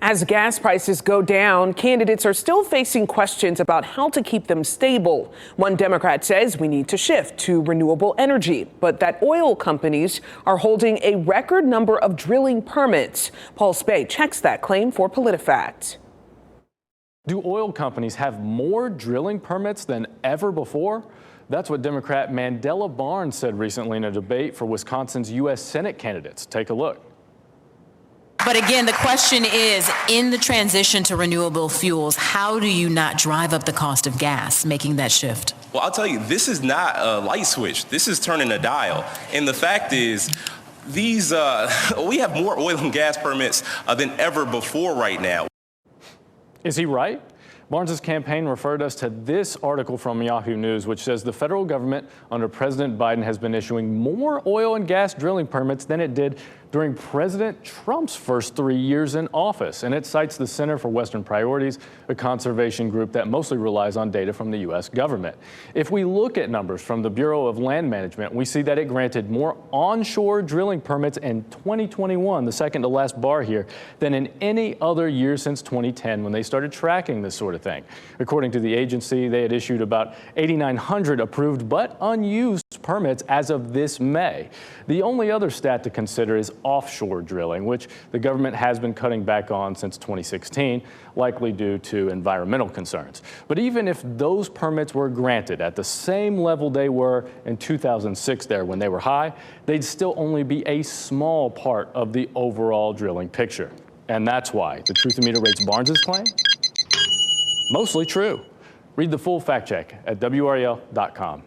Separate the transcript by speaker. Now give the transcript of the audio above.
Speaker 1: As gas prices go down, candidates are still facing questions about how to keep them stable. One Democrat says we need to shift to renewable energy, but that oil companies are holding a record number of drilling permits. Paul Spey checks that claim for PolitiFact.
Speaker 2: Do oil companies have more drilling permits than ever before? That's what Democrat Mandela Barnes said recently in a debate for Wisconsin's U.S. Senate candidates. Take a look.
Speaker 3: But again, the question is, in the transition to renewable fuels, how do you not drive up the cost of gas, making that shift?
Speaker 4: Well, I'll tell you, this is not a light switch. This is turning a dial. And the fact is, we have more oil and gas permits than ever before right now.
Speaker 2: Is he right? Barnes's campaign referred us to this article from Yahoo News, which says the federal government under President Biden has been issuing more oil and gas drilling permits than it did during President Trump's first 3 years in office. And it cites the Center for Western Priorities, a conservation group that mostly relies on data from the U.S. government. If we look at numbers from the Bureau of Land Management, we see that it granted more onshore drilling permits in 2021, the second to last bar here, than in any other year since 2010 when they started tracking this sort of thing. According to the agency, they had issued about 8,900 approved but unused permits as of this May. The only other stat to consider is offshore drilling, which the government has been cutting back on since 2016, likely due to environmental concerns. But even if those permits were granted at the same level they were in 2006 there when they were high, they'd still only be a small part of the overall drilling picture. And that's why the Truth-O-Meter rates Barnes's claim mostly true. Read the full fact check at WREL.com.